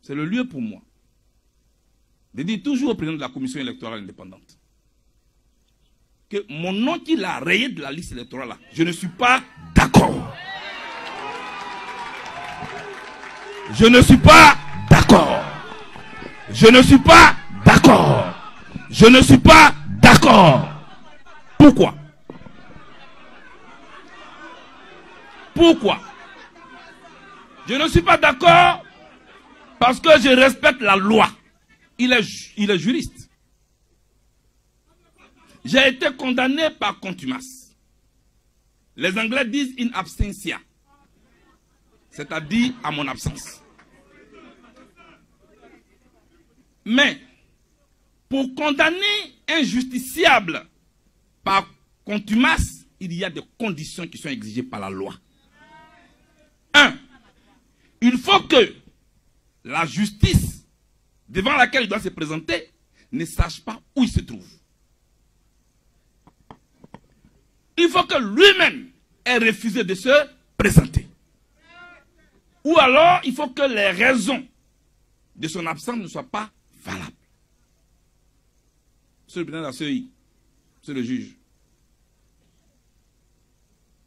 c'est le lieu pour moi de dire toujours au président de la commission électorale indépendante que mon nom qu'il a rayé de la liste électorale, là, je ne suis pas d'accord. Je ne suis pas d'accord. Je ne suis pas d'accord. Je ne suis pas d'accord. Pourquoi? Pourquoi? Je ne suis pas d'accord parce que je respecte la loi. Il est juriste. J'ai été condamné par contumace. Les Anglais disent in absentia, c'est-à-dire à mon absence. Mais pour condamner un justiciable par contumace, il y a des conditions qui sont exigées par la loi. 1. Il faut que la justice devant laquelle il doit se présenter ne sache pas où il se trouve. Il faut que lui-même ait refusé de se présenter. Ou alors, il faut que les raisons de son absence ne soient pas valables. Monsieur le président de la CEI, monsieur le juge,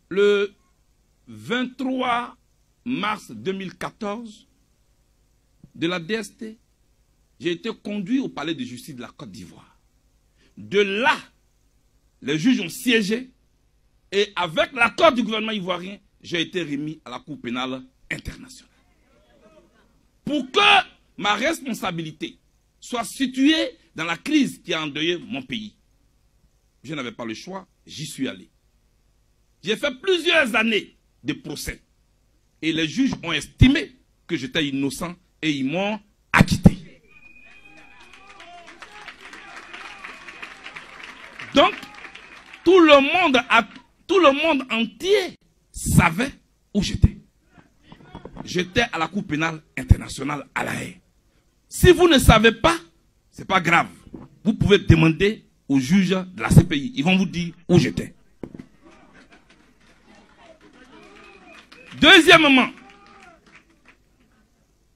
le 23 mars 2014, de la DST, j'ai été conduit au palais de justice de la Côte d'Ivoire. De là, les juges ont siégé et avec l'accord du gouvernement ivoirien, j'ai été remis à la Cour pénale internationale. Pour que ma responsabilité soit située dans la crise qui a endeuillé mon pays. Je n'avais pas le choix, j'y suis allé. J'ai fait plusieurs années de procès. Et les juges ont estimé que j'étais innocent et ils m'ont acquitté. Donc, tout le monde entier savait où j'étais. J'étais à la Cour pénale internationale à La Haye. Si vous ne savez pas, ce n'est pas grave. Vous pouvez demander aux juges de la CPI. Ils vont vous dire où j'étais. Deuxièmement,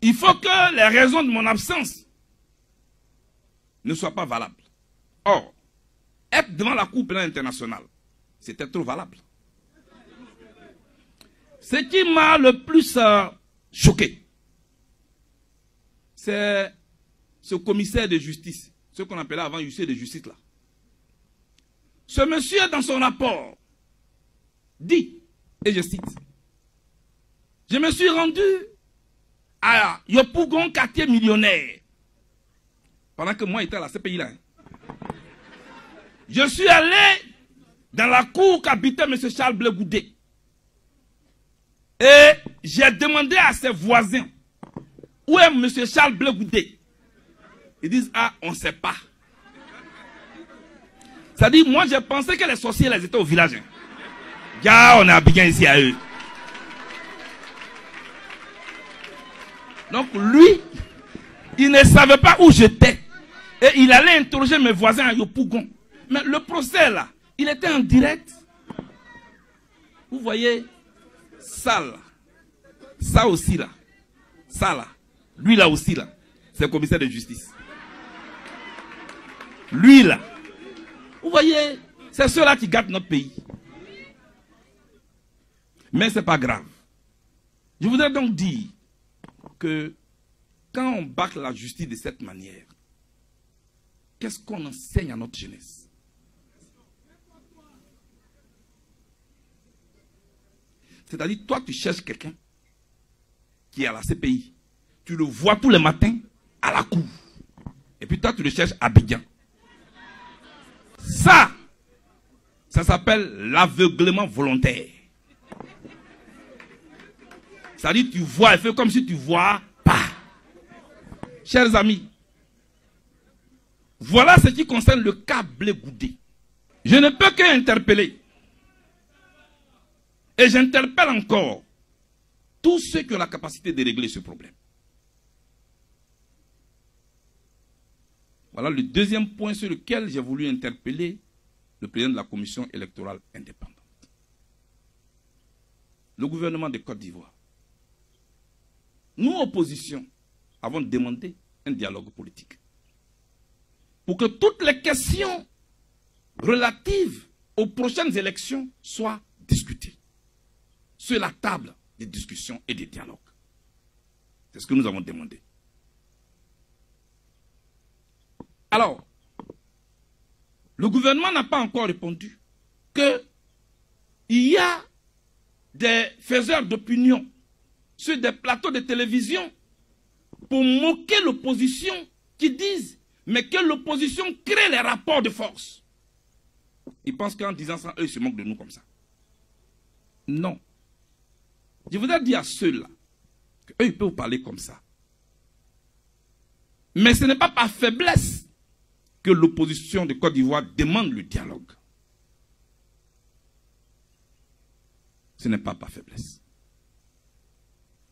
il faut que les raisons de mon absence ne soient pas valables. Or, être devant la Cour pénale internationale, c'était trop valable. Ce qui m'a le plus choqué, c'est ce commissaire de justice, ce qu'on appelait avant huissier de justice là. Ce monsieur, dans son rapport, dit, et je cite, je me suis rendu à Yopougon, quartier millionnaire, pendant que moi j'étais à la CPI là. Je suis allé dans la cour qu'habitait M. Charles Blé Goudé. Et j'ai demandé à ses voisins, où est M. Charles Blé Goudé? Ils disent, ah, on ne sait pas. C'est-à-dire, moi j'ai pensé que les sorciers les étaient au village. Gars, on est habillés ici à eux. Donc lui, il ne savait pas où j'étais. Et il allait interroger mes voisins à Yopougon. Mais le procès là, il était en direct. Vous voyez, ça là, ça aussi là, ça là, lui là aussi là, c'est le commissaire de justice. Lui là, vous voyez, c'est ceux-là qui gâtent notre pays. Mais ce n'est pas grave. Je voudrais donc dire que quand on bâcle la justice de cette manière, qu'est-ce qu'on enseigne à notre jeunesse? C'est-à-dire, toi, tu cherches quelqu'un qui est à la CPI. Tu le vois tous les matins à la cour. Et puis toi, tu le cherches à Abidjan. Ça s'appelle l'aveuglement volontaire. C'est-à-dire, tu vois, elle fait comme si tu vois pas. Chers amis, voilà ce qui concerne le cas Blé Goudé. Je ne peux qu'interpeller. Et j'interpelle encore tous ceux qui ont la capacité de régler ce problème. Voilà le deuxième point sur lequel j'ai voulu interpeller le président de la commission électorale indépendante. Le gouvernement de Côte d'Ivoire. Nous, opposition, avons demandé un dialogue politique. Pour que toutes les questions relatives aux prochaines élections soient discutées sur la table des discussions et des dialogues. C'est ce que nous avons demandé. Alors, le gouvernement n'a pas encore répondu qu'il y a des faiseurs d'opinion sur des plateaux de télévision pour moquer l'opposition qui disent mais que l'opposition crée les rapports de force. Ils pensent qu'en disant ça, eux, ils se moquent de nous comme ça. Non. Je voudrais dire à ceux-là qu'eux, ils peuvent vous parler comme ça. Mais ce n'est pas par faiblesse que l'opposition de Côte d'Ivoire demande le dialogue. Ce n'est pas par faiblesse.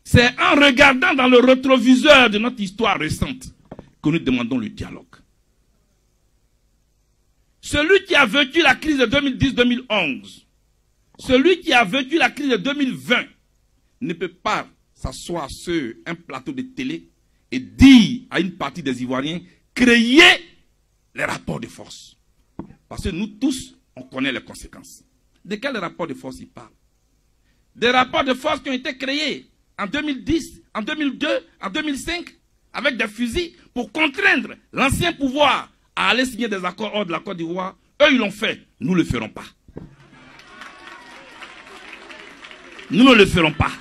C'est en regardant dans le rétroviseur de notre histoire récente que nous demandons le dialogue. Celui qui a vécu la crise de 2010-2011, celui qui a vécu la crise de 2020, ne peut pas s'asseoir sur un plateau de télé et dire à une partie des Ivoiriens, créez les rapports de force. Parce que nous tous, on connaît les conséquences. De quels rapports de force il parle? Des rapports de force qui ont été créés en 2010, en 2002, en 2005, avec des fusils pour contraindre l'ancien pouvoir à aller signer des accords hors de la Côte d'Ivoire. Eux, ils l'ont fait. Nous ne le ferons pas. Nous ne le ferons pas.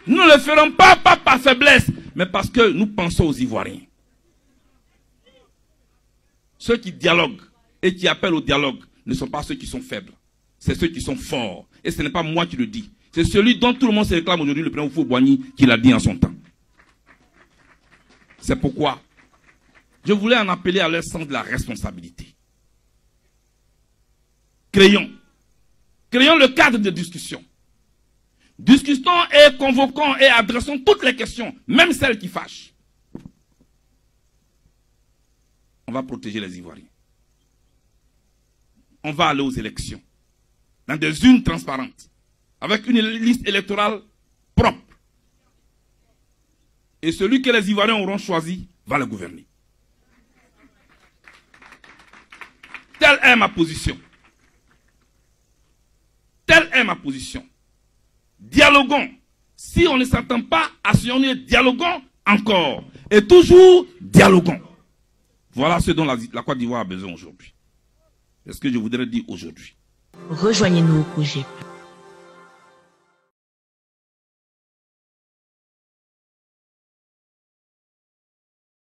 Nous ne le ferons pas, pas par faiblesse, mais parce que nous pensons aux Ivoiriens. Ceux qui dialoguent et qui appellent au dialogue ne sont pas ceux qui sont faibles. C'est ceux qui sont forts. Et ce n'est pas moi qui le dis. C'est celui dont tout le monde se réclame aujourd'hui, le président Houphouët-Boigny, qui l'a dit en son temps. C'est pourquoi je voulais en appeler à leur sens de la responsabilité. Créons le cadre de discussion. Discutons et convoquons et adressons toutes les questions, même celles qui fâchent. On va protéger les Ivoiriens. On va aller aux élections, dans des urnes transparentes, avec une liste électorale propre. Et celui que les Ivoiriens auront choisi va le gouverner. Telle est ma position. Telle est ma position. Dialoguons. Si on ne s'entend pas, asseyons-nous, dialoguons encore. Et toujours dialoguons. Voilà ce dont la Côte d'Ivoire a besoin aujourd'hui. C'est ce que je voudrais dire aujourd'hui. Rejoignez-nous au projet.